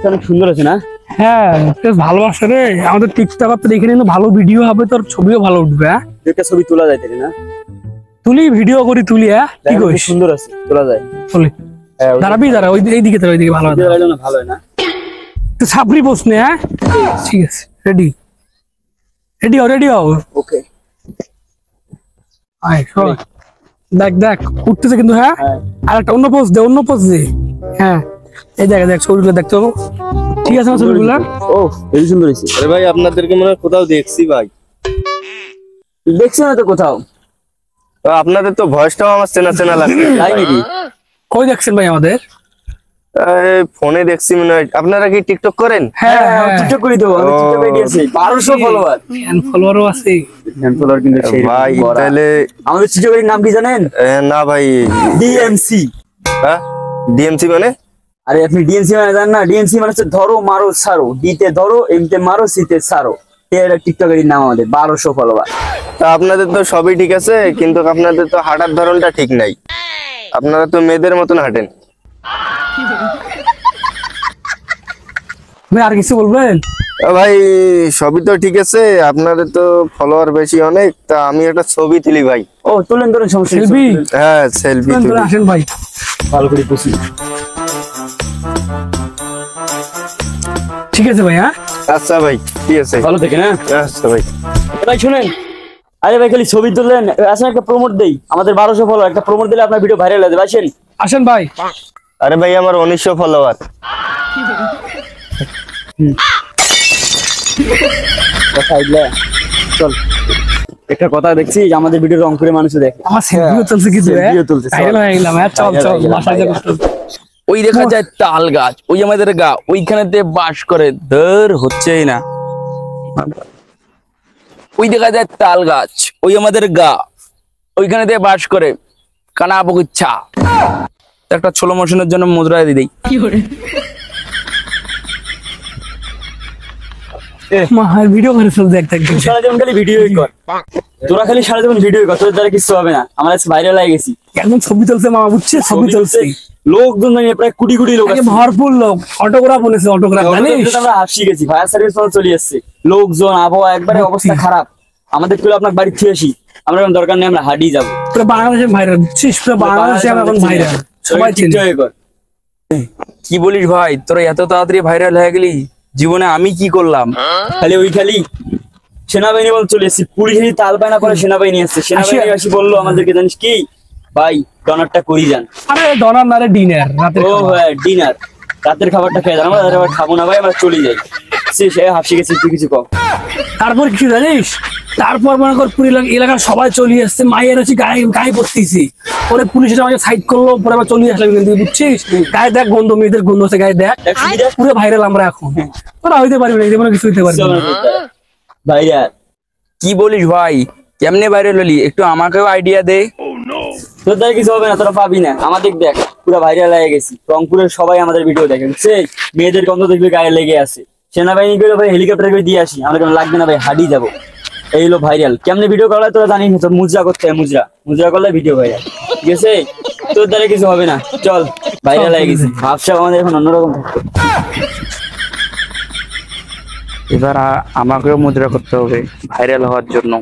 অনেক সুন্দর আছে না? হ্যাঁ ভালোবাসা রে, আমাদের টিকটক দেখে কিন্তু ভালো ভিডিও হবে, তোর ছবিও ভালো উঠবে। একটা ছবি তোলা যায় না? তুলি ভিডিও করি তুলি। কি করিস? সুন্দর আছে, তোলা যায়। তুলি দাঁড়াবি, দাঁড়া এইদিকে তোর, ওইদিকে ভালো ভালো হয় না? তুই ছাপড়ি বস নে। হ্যাঁ ঠিক আছে, রেডি রেডি হও, রেডি হও। ওকে আয় শোন, দেখ দেখ উঠতেছে কিন্তু। হ্যাঁ আর একটা অন্য পোজ দে, অন্য পোজ দে। হ্যাঁ এই দেখ দেখ ছবিগুলো দেখতো, ঠিক আছে না ছবিগুলো? ও বেশি সুন্দর হয়েছে। আরে ভাই আপনাদেরকে মনে হয় কোথাও দেখছি ভাই। দেখছি না তো কোথাও। আপনাদের তো ভয়েসটাও আমার চেনা চেনা লাগছে। তাই নাকি? কই দেখছেন ভাই আমাদের? ফোনে দেখছি মনে হয়। আপনারা কি টিকটক করেন? হ্যাঁ হ্যাঁ টিকটক করি তো, আমি টিকটক আইডি আছে 1200 ফলোয়ার। ফ্যান ফলোয়ারও আছে। ফ্যান ফলোয়ার কিন্তু সেই ভাই তাহলে আমাদের টিকটক আইডির নাম কি জানেন? না ভাই। ডিএমসি। হ্যাঁ ডিএমসি মানে? আরে আপনি ডিএমসি মানে জানেন না? ডিএমসি মানে হচ্ছে ধরো মারো ছাড়ো, ডি তে ধরো, এম তে মারো, সি তে ছাড়ো। এর টিকটক আইডির নাম আমাদের 1200 ফলোয়ার। তা আপনাদের তো সবই ঠিক আছে, কিন্তু আপনাদের তো হাঁটার ধরনটা ঠিক নাই। আপনারা তো মেয়েদের মতন হাঁটেন। ভাই আর কিছু বলবেন? ভাই সবই তো ঠিক আছে, আপনাদের তো ফলোয়ার বেশি অনেক। তা আমি একটা ছবি তুলি ভাই। ও তুলেন তুলেন, সমস্যা নেই। সেলফি? হ্যাঁ সেলফি তুলি। আসেন ভাই, ভালো করে বসি। ঠিক আছে ভাই। হ্যাঁ আচ্ছা ভাই ঠিক আছে। ভালো থেকে না? আচ্ছা ভাই। ভাই শুনেন, আরে ভাই খালি ছবি তুললেন, আসেন একটা প্রমোট দেই। আমাদের 1200 ফলোয়ার, একটা প্রমোট দিলে আপনার ভিডিও ভাইরাল হয়ে যাবে। আসেন আসেন ভাই। আরে ভাই আমার 1900 ফলোয়ার। চল একটা কথা দেখছি, আমাদের ভিডিও রংপুরে মানুষ দেখে। আমার সেলফিও চলছে কিছু। সেলফিও চলছে, চল। ভাইরাল হয়ে গেলাম। চল চল বাসায় যা করতে। ওই দেখা যায় তাল গাছ, ওই আমাদের গা, ওইখানেতে বাস করে। ধর হচ্ছেই না। ওই দেখা যায় তাল গাছ, ওই আমাদের গা, ওইখানেতে বাস করে। কানা বগুচ্ছা একটা ছোলো মোশনের জন্য মুদ্রা দিয়ে দেই। ভিডিও করে চল, দেখ দেখ সারা জীবন খালি ভিডিওই কর। তোরা খালি সারা জীবন ভিডিওই কর, তোর দ্বারা কিছু হবে না। আমরা ভাইরাল হয়ে গেছি। একদম ছবি চলছে মামা, বুঝছে? ছবি চলছে, লোকজন প্রায় কোটি কোটি লোক আছে, ভরপুর লোক। অটোগ্রাফ বলেছে, অটোগ্রাফ জানিস? আমরা হাসি গেছি, ফায়ার সার্ভিস চলে আসছে, লোকজন, আবহাওয়া একবারে অবস্থা খারাপ। আমাদের তুলে আপনার বাড়ি থেকে আসি, আমরা এখন দরকার নেই, আমরা হাঁটিয়ে যাবো। পুরো বাংলাদেশে ভাইরাল, বুঝছিস? পুরো বাংলাদেশে এখন ভাইরাল, সবাই চিনে। কি বলিস ভাই, তোরা এত তাড়াতাড়ি ভাইরাল হয়ে গেলি? জীবনে আমি কি করলাম? খালি ওই খালি সেনাবাহিনী বল চলে এসেছি, পুলিশ তাল বায়না করে সেনাবাহিনী আসছে। সেনাবাহিনী আসি বললো আমাদেরকে, জানিস কি ভাই, ডনারটা করি যান। আরে ডনার না রে, ডিনার, রাতের ও খাবার। হ্যাঁ ডিনার, রাতের খাবারটা খেয়ে যান। আমরা রাতের খাবার খাবো না ভাই, আমরা চলে যাই। সে হাসি গেছি, তুই কিছু কম। তারপর কিছু জানিস? তারপর মনে কর পুরো এলাকার সবাই চলে আসছে, মায়ের হচ্ছে গায়ে গায়ে পড়তেছি। পরে পুলিশ আমাকে সাইড করলো, পরে আবার চলে আসলাম। কিন্তু বুঝছিস, গায়ে দেখ গন্ধ, মেয়েদের গন্ধ আছে গায়ে, দেখ পুরো ভাইরাল আমরা এখন। তোরা হইতে পারবি না, কোনো কিছু হইতে পারবি না ভাইয়া। কি বলিস ভাই, কেমনে ভাইরাল হলি? একটু আমাকেও আইডিয়া দে। তোর দ্বারা কিছু হবে না, তোরা পাবি না। আমাদের দেখ পুরো ভাইরাল হয়ে গেছি, রংপুরের সবাই আমাদের ভিডিও দেখে, বুঝছিস? মেয়েদের গন্ধ দেখবি গায়ে লেগে আছে। সেনাবাহিনী গুলো ভাই হেলিকপ্টার করে দিয়ে আসি, আমাদের লাগবে না ভাই, হাঁটি যাবো। এই হলো ভাইরাল। কেমনে ভিডিও করা তোরা জানিস? তোর মুজরা করতে হয়, মুজরা করলে ভিডিও ভাইরাল, ঠিক আছে? তোর দ্বারা কিছু হবে না, চল ভাইরাল হয়ে গেছি। ভাবসা আমাদের এখন অন্যরকম। এবার আমাকেও মুদ্রা করতে হবে ভাইরাল হওয়ার জন্য।